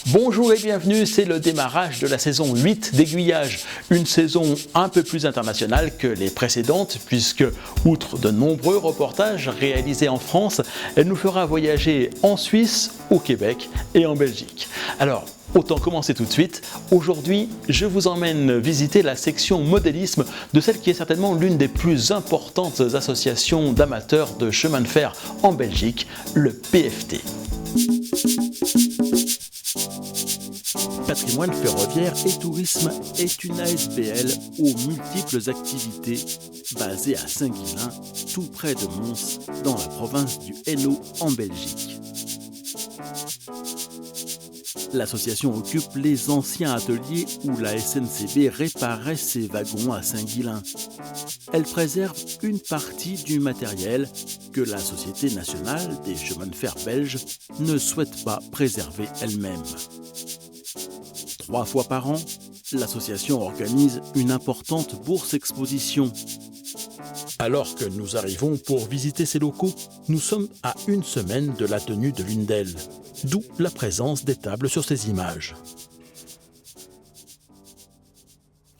Bonjour et bienvenue, c'est le démarrage de la saison 8 d'Aiguillage, une saison un peu plus internationale que les précédentes puisque, outre de nombreux reportages réalisés en France, elle nous fera voyager en Suisse, au Québec et en Belgique. Alors, autant commencer tout de suite. Aujourd'hui, je vous emmène visiter la section modélisme de celle qui est certainement l'une des plus importantes associations d'amateurs de chemin de fer en Belgique, le PFT. Patrimoine ferroviaire et tourisme est une ASBL aux multiples activités basée à Saint-Guilain, tout près de Mons, dans la province du Hainaut en Belgique. L'association occupe les anciens ateliers où la SNCB réparait ses wagons à Saint-Guilain. Elle préserve une partie du matériel que la Société nationale des chemins de fer belges ne souhaite pas préserver elle-même. 3 fois par an, l'association organise une importante bourse-exposition. Alors que nous arrivons pour visiter ces locaux, nous sommes à une semaine de la tenue de l'une d'elles, d'où la présence des tables sur ces images.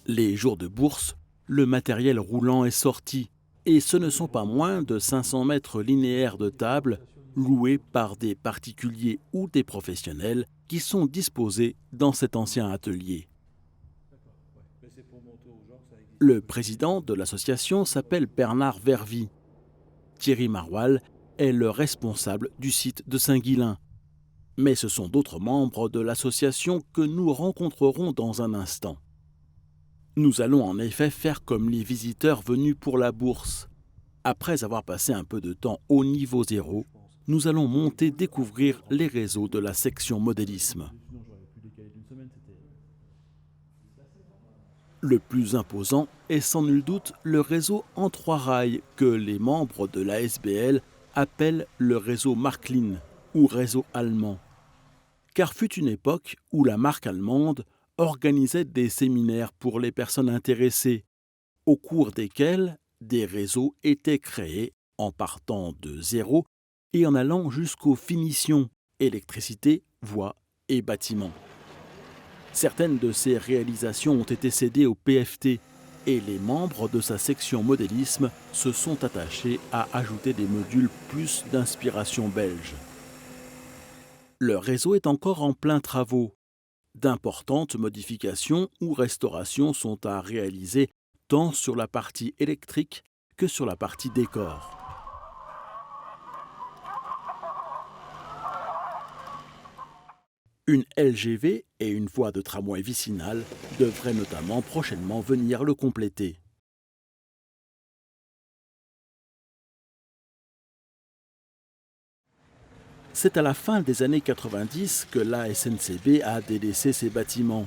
Les jours de bourse, le matériel roulant est sorti, et ce ne sont pas moins de 500 mètres linéaires de tables loués par des particuliers ou des professionnels qui sont disposés dans cet ancien atelier. Le président de l'association s'appelle Bernard Vervy. Thierry Maroual est le responsable du site de Saint-Guilain. Mais ce sont d'autres membres de l'association que nous rencontrerons dans un instant. Nous allons en effet faire comme les visiteurs venus pour la bourse. Après avoir passé un peu de temps au niveau zéro, nous allons monter découvrir les réseaux de la section modélisme. Le plus imposant est sans nul doute le réseau en 3 rails que les membres de la SBL appellent le réseau Märklin ou réseau allemand. Car fut une époque où la marque allemande organisait des séminaires pour les personnes intéressées, au cours desquels des réseaux étaient créés en partant de zéro et en allant jusqu'aux finitions, électricité, voies et bâtiments. Certaines de ces réalisations ont été cédées au PFT et les membres de sa section modélisme se sont attachés à ajouter des modules plus d'inspiration belge. Le réseau est encore en plein travaux. D'importantes modifications ou restaurations sont à réaliser tant sur la partie électrique que sur la partie décor. Une LGV et une voie de tramway vicinale devraient notamment prochainement venir le compléter. C'est à la fin des années 90 que la SNCB a délaissé ses bâtiments.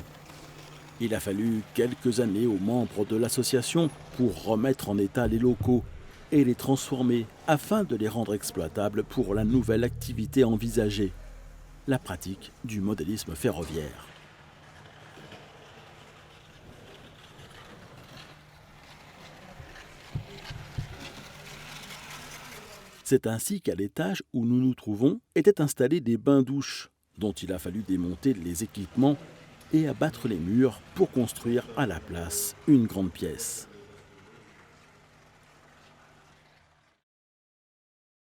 Il a fallu quelques années aux membres de l'association pour remettre en état les locaux et les transformer afin de les rendre exploitables pour la nouvelle activité envisagée, la pratique du modélisme ferroviaire. C'est ainsi qu'à l'étage où nous nous trouvons étaient installés des bains-douches, dont il a fallu démonter les équipements et abattre les murs pour construire à la place une grande pièce.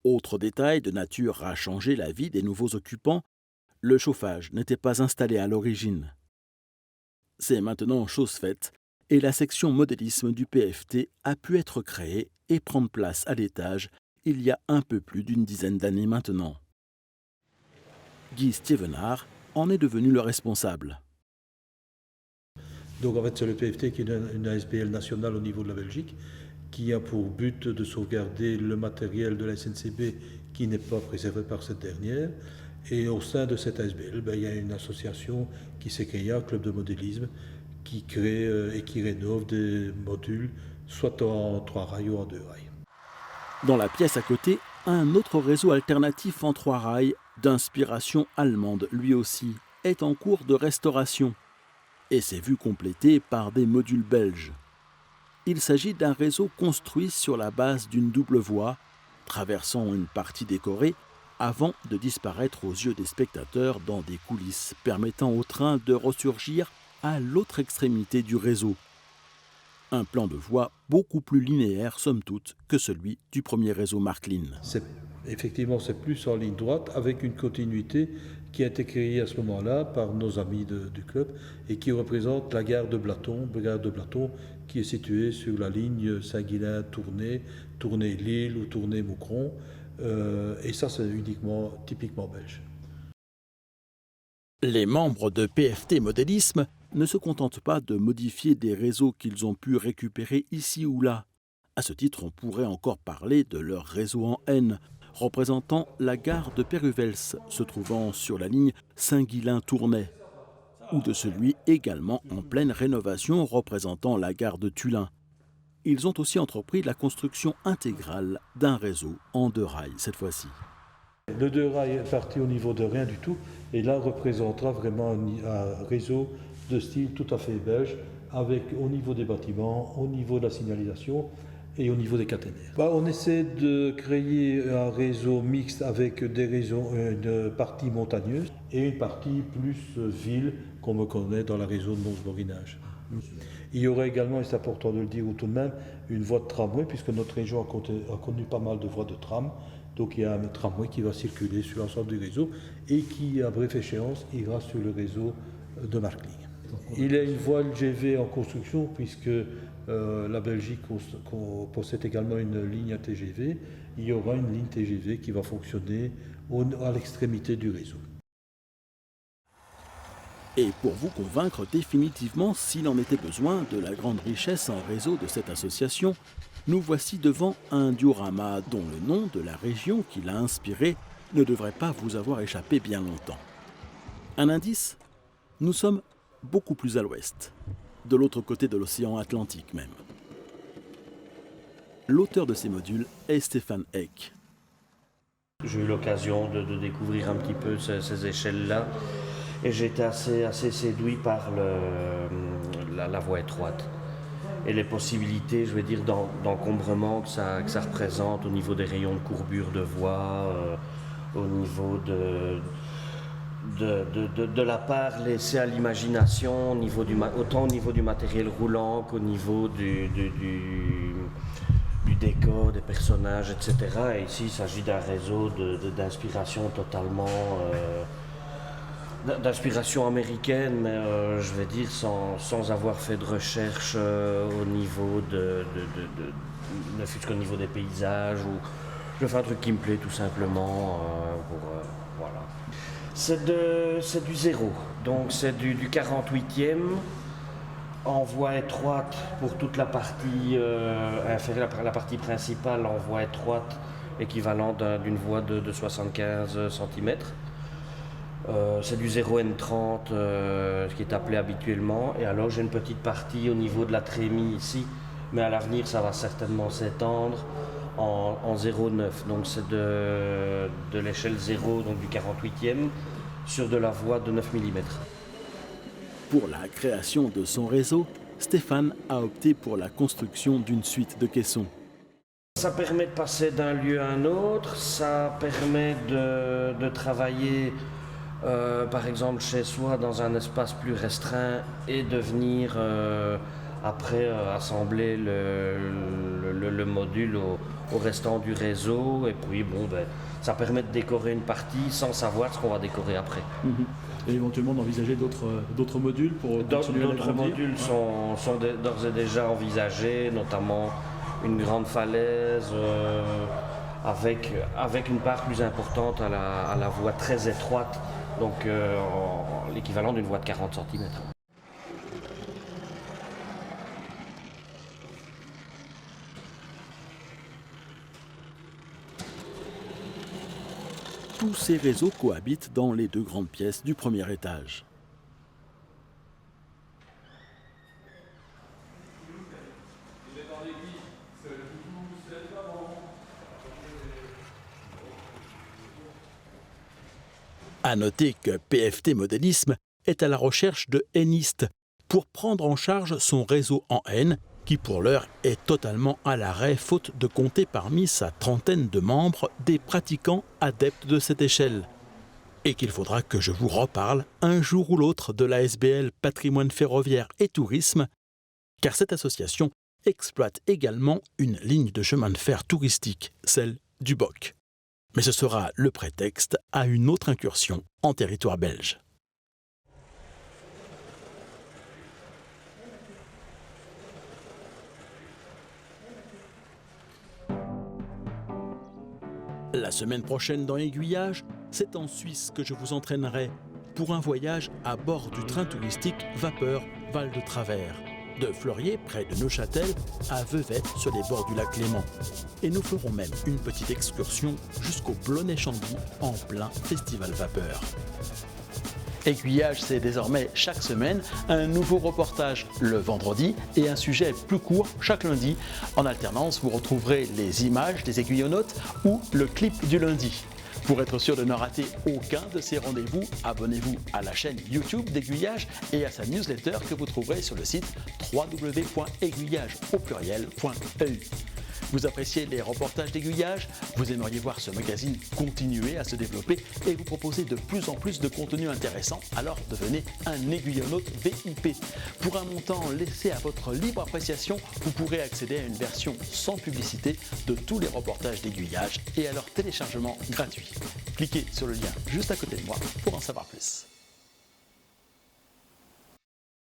Autre détail de nature à changer la vie des nouveaux occupants, le chauffage n'était pas installé à l'origine. C'est maintenant chose faite et la section modélisme du PFT a pu être créée et prendre place à l'étage il y a un peu plus d'une dizaine d'années maintenant. Guy Stevenard en est devenu le responsable. Donc en fait c'est le PFT qui est une ASBL nationale au niveau de la Belgique qui a pour but de sauvegarder le matériel de la SNCB qui n'est pas préservé par cette dernière. Et au sein de cette ASBL, il y a une association qui s'est créée, un club de modélisme, qui crée et qui rénove des modules, soit en 3 rails ou en 2 rails. Dans la pièce à côté, un autre réseau alternatif en 3 rails, d'inspiration allemande lui aussi, est en cours de restauration et s'est vu complété par des modules belges. Il s'agit d'un réseau construit sur la base d'une double voie, traversant une partie décorée avant de disparaître aux yeux des spectateurs dans des coulisses permettant au train de ressurgir à l'autre extrémité du réseau. Un plan de voie beaucoup plus linéaire, somme toute, que celui du premier réseau Marklin. Effectivement, c'est plus en ligne droite, avec une continuité qui a été créée à ce moment-là par nos amis du club et qui représente la gare de Blaton, qui est située sur la ligne Saint-Guilain-Tournai, Tournai-Lille ou Tournai-Moucron. Et ça, c'est typiquement belge. Les membres de PFT Modélisme ne se contentent pas de modifier des réseaux qu'ils ont pu récupérer ici ou là. À ce titre, on pourrait encore parler de leur réseau en N, représentant la gare de Péruvels, se trouvant sur la ligne Saint-Guilain-Tournai, ou de celui également en pleine rénovation représentant la gare de Tullin. Ils ont aussi entrepris la construction intégrale d'un réseau en 2 rails cette fois-ci. Le 2 rails est parti au niveau de rien du tout, et là représentera vraiment un réseau de style tout à fait belge, avec au niveau des bâtiments, au niveau de la signalisation et au niveau des caténaires. On essaie de créer un réseau mixte avec une partie montagneuse et une partie plus ville, qu'on me connaît dans la réseau de Mons-Borinage. Il y aurait également, et c'est important de le dire tout de même, une voie de tramway, puisque notre région a connu pas mal de voies de tram. Donc il y a un tramway qui va circuler sur l'ensemble du réseau et qui, à bref échéance, ira sur le réseau de Marklin. Il y a une voie LGV en construction, puisque la Belgique possède également une ligne TGV. Il y aura une ligne TGV qui va fonctionner à l'extrémité du réseau. Et pour vous convaincre définitivement, s'il en était besoin, de la grande richesse en réseau de cette association, nous voici devant un diorama dont le nom de la région qui l'a inspiré ne devrait pas vous avoir échappé bien longtemps. Un indice ? Nous sommes beaucoup plus à l'ouest, de l'autre côté de l'océan Atlantique même. L'auteur de ces modules est Stéphane Eck. J'ai eu l'occasion de découvrir un petit peu ces échelles-là et j'ai été assez séduit par la voie étroite et les possibilités, je vais dire, d'encombrement que ça représente au niveau des rayons de courbure de voie, au niveau de la part laissée à l'imagination, autant au niveau du matériel roulant qu'au niveau du décor, des personnages, etc. Et ici, il s'agit d'un réseau d'inspiration totalement... d'inspiration américaine, mais je vais dire sans avoir fait de recherche au niveau ne fût-ce qu'au niveau des paysages, ou je fais un truc qui me plaît tout simplement. Voilà. C'est du zéro, donc c'est du 48e en voie étroite pour toute la partie inférieure, la partie principale en voie étroite, équivalent d'une voie de 75 cm. C'est du 0N30, ce qui est appelé habituellement. Et alors j'ai une petite partie au niveau de la trémie ici, mais à l'avenir ça va certainement s'étendre en 0,9. Donc c'est de l'échelle 0, donc du 48e, sur de la voie de 9 mm. Pour la création de son réseau, Stéphane a opté pour la construction d'une suite de caissons. Ça permet de passer d'un lieu à un autre, ça permet de travailler par exemple chez soi dans un espace plus restreint et de venir après assembler le module au restant du réseau. Et puis ça permet de décorer une partie sans savoir ce qu'on va décorer après. Et éventuellement d'envisager d'autres modules pour continuer à l'agrandir. D'autres modules sont d'ores et déjà envisagés, notamment une grande falaise avec une part plus importante à la voie très étroite, donc l'équivalent d'une voie de 40 cm. Tous ces réseaux cohabitent dans les 2 grandes pièces du premier étage. À noter que PFT Modélisme est à la recherche de Nistes pour prendre en charge son réseau en N qui pour l'heure est totalement à l'arrêt faute de compter parmi sa trentaine de membres des pratiquants adeptes de cette échelle. Et qu'il faudra que je vous reparle un jour ou l'autre de la SBL Patrimoine ferroviaire et tourisme, car cette association exploite également une ligne de chemin de fer touristique, celle du Boc. Mais ce sera le prétexte à une autre incursion en territoire belge. La semaine prochaine dans Aiguillage, c'est en Suisse que je vous entraînerai pour un voyage à bord du train touristique Vapeur Val de Travers, de Fleurier près de Neuchâtel à Vevey sur les bords du lac Léman. Et nous ferons même une petite excursion jusqu'au Blonay-Chambly en plein festival Vapeur. Aiguillage, c'est désormais chaque semaine un nouveau reportage le vendredi et un sujet plus court chaque lundi. En alternance, vous retrouverez les images des aiguillonautes ou le clip du lundi. Pour être sûr de ne rater aucun de ces rendez-vous, abonnez-vous à la chaîne YouTube d'Aiguillage et à sa newsletter que vous trouverez sur le site www.aiguillage.eu. Vous appréciez les reportages d'Aiguillage, vous aimeriez voir ce magazine continuer à se développer et vous proposer de plus en plus de contenu intéressant, alors devenez un aiguillonaute VIP. Pour un montant laissé à votre libre appréciation, vous pourrez accéder à une version sans publicité de tous les reportages d'Aiguillage et à leur téléchargement gratuit. Cliquez sur le lien juste à côté de moi pour en savoir plus.